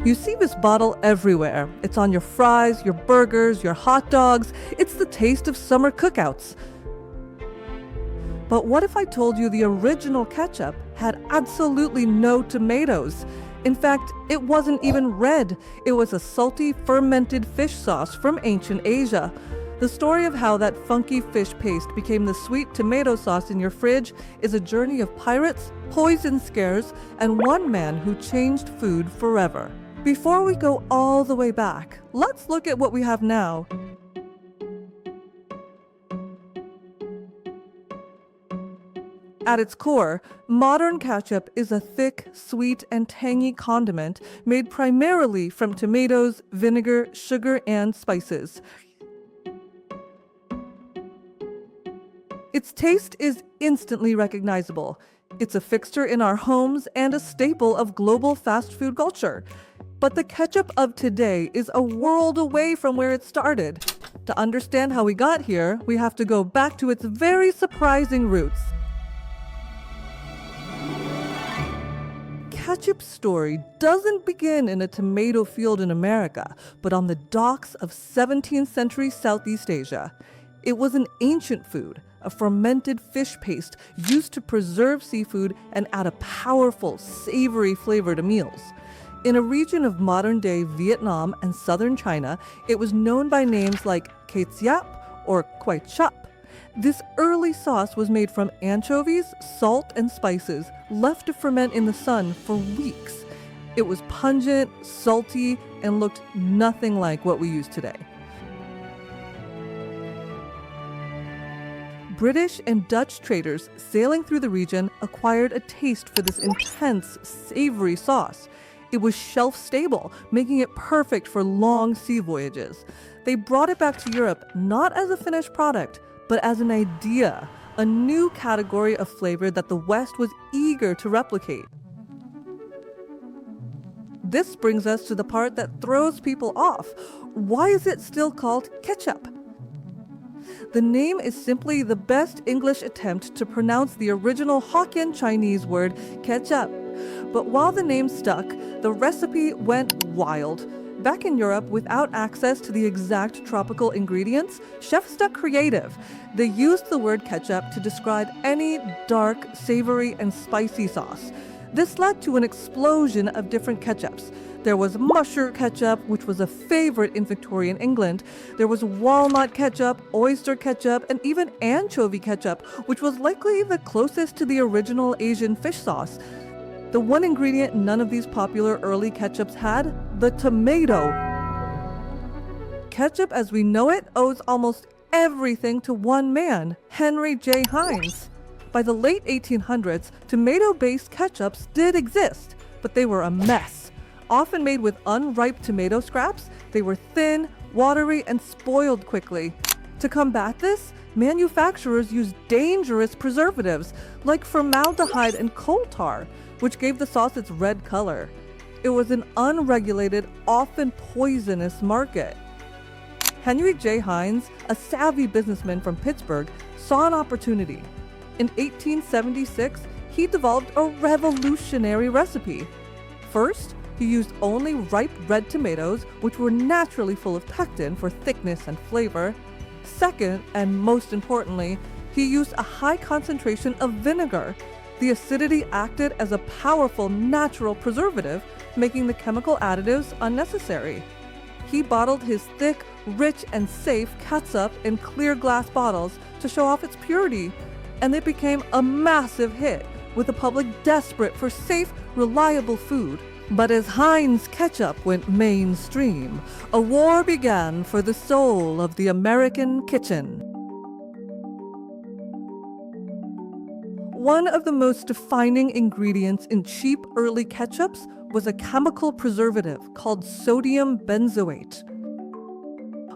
You see this bottle everywhere. It's on your fries, your burgers, your hot dogs. It's the taste of summer cookouts. But what if I told you the original ketchup had absolutely no tomatoes? In fact, it wasn't even red. It was a salty, fermented fish sauce from ancient Asia. The story of how that funky fish paste became the sweet tomato sauce in your fridge is a journey of pirates, poison scares, and one man who changed food forever. Before we go all the way back, let's look at what we have now. At its core, modern ketchup is a thick, sweet, and tangy condiment made primarily from tomatoes, vinegar, sugar, and spices. Its taste is instantly recognizable. It's a fixture in our homes and a staple of global fast food culture. But the ketchup of today is a world away from where it started. To understand how we got here, we have to go back to its very surprising roots. Ketchup's story doesn't begin in a tomato field in America, but on the docks of 17th century Southeast Asia. It was an ancient food, a fermented fish paste used to preserve seafood and add a powerful, savory flavor to meals. In a region of modern-day Vietnam and southern China, it was known by names like ke-tsiap or Ketchup. This early sauce was made from anchovies, salt, and spices left to ferment in the sun for weeks. It was pungent, salty, and looked nothing like what we use today. British and Dutch traders sailing through the region acquired a taste for this intense, savory sauce. It was shelf-stable, making it perfect for long sea voyages. They brought it back to Europe not as a finished product, but as an idea, a new category of flavor that the West was eager to replicate. This brings us to the part that throws people off. Why is it still called ketchup? The name is simply the best English attempt to pronounce the original Hokkien Chinese word ketchup. But while the name stuck, the recipe went wild. Back in Europe, without access to the exact tropical ingredients, chefs got creative. They used the word ketchup to describe any dark, savory, and spicy sauce. This led to an explosion of different ketchups. There was musher ketchup, which was a favorite in Victorian England. There was walnut ketchup, oyster ketchup, and even anchovy ketchup, which was likely the closest to the original Asian fish sauce. The one ingredient none of these popular early ketchups had, the tomato. Ketchup as we know it owes almost everything to one man, Henry J. Heinz. By the late 1800s, tomato-based ketchups did exist, but they were a mess. Often made with unripe tomato scraps, they were thin, watery, and spoiled quickly. To combat this, manufacturers used dangerous preservatives like formaldehyde and coal tar, which gave the sauce its red color. It was an unregulated, often poisonous market. Henry J. Heinz, a savvy businessman from Pittsburgh, saw an opportunity. In 1876, he developed a revolutionary recipe. First, he used only ripe red tomatoes, which were naturally full of pectin for thickness and flavor. Second, and most importantly, he used a high concentration of vinegar. The acidity acted as a powerful natural preservative, making the chemical additives unnecessary. He bottled his thick, rich, and safe ketchup in clear glass bottles to show off its purity, and it became a massive hit, with the public desperate for safe, reliable food. But as Heinz ketchup went mainstream, a war began for the soul of the American kitchen. One of the most defining ingredients in cheap early ketchups was a chemical preservative called sodium benzoate.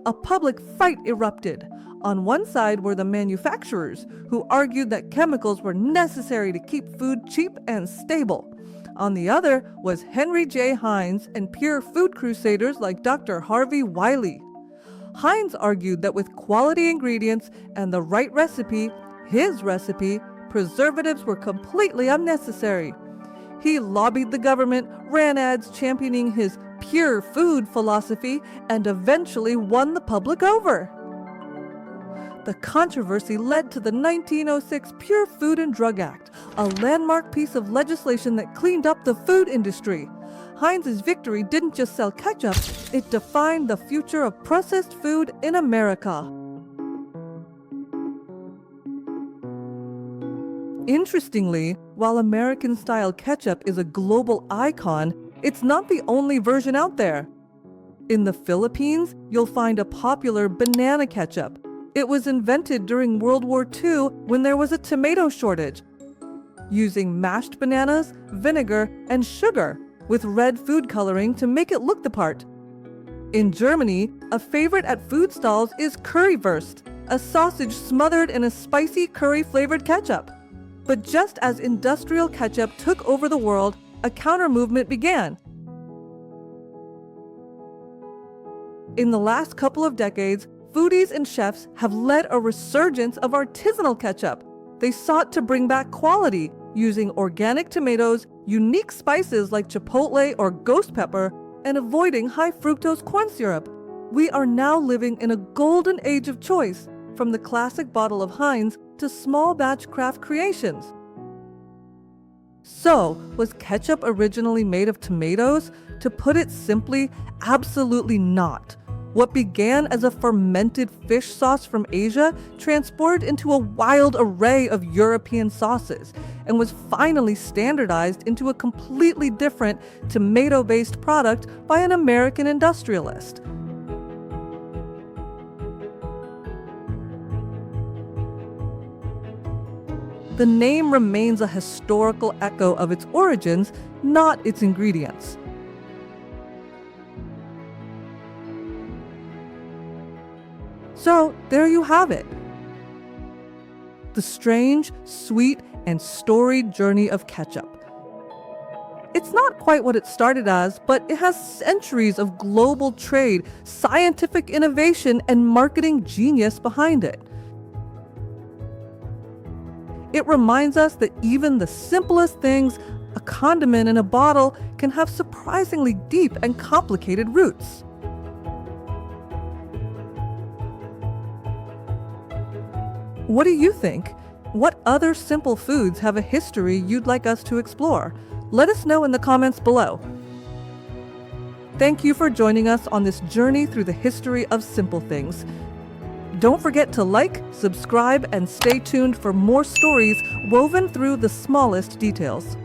A public fight erupted. On one side were the manufacturers, who argued that chemicals were necessary to keep food cheap and stable. On the other was Henry J. Heinz and pure food crusaders like Dr. Harvey Wiley. Heinz argued that with quality ingredients and the right recipe, his recipe, preservatives were completely unnecessary. He lobbied the government, ran ads championing his pure food philosophy and eventually won the public over. The controversy led to the 1906 Pure Food and Drug Act, a landmark piece of legislation that cleaned up the food industry. Heinz's victory didn't just sell ketchup, it defined the future of processed food in America. Interestingly, while American-style ketchup is a global icon, it's not the only version out there. In the Philippines, you'll find a popular banana ketchup. It was invented during World War II when there was a tomato shortage, using mashed bananas, vinegar, and sugar, with red food coloring to make it look the part. In Germany, a favorite at food stalls is currywurst, a sausage smothered in a spicy curry-flavored ketchup. But just as industrial ketchup took over the world, a counter-movement began. In the last couple of decades, foodies and chefs have led a resurgence of artisanal ketchup. They sought to bring back quality, using organic tomatoes, unique spices like chipotle or ghost pepper, and avoiding high-fructose corn syrup. We are now living in a golden age of choice, from the classic bottle of Heinz to small-batch craft creations. So, was ketchup originally made of tomatoes? To put it simply, absolutely not. What began as a fermented fish sauce from Asia transported into a wild array of European sauces and was finally standardized into a completely different tomato-based product by an American industrialist. The name remains a historical echo of its origins, not its ingredients. So, there you have it. The strange, sweet, and storied journey of ketchup. It's not quite what it started as, but it has centuries of global trade, scientific innovation, and marketing genius behind it. It reminds us that even the simplest things, a condiment in a bottle, can have surprisingly deep and complicated roots. What do you think? What other simple foods have a history you'd like us to explore? Let us know in the comments below. Thank you for joining us on this journey through the history of simple things. Don't forget to like, subscribe, and stay tuned for more stories woven through the smallest details.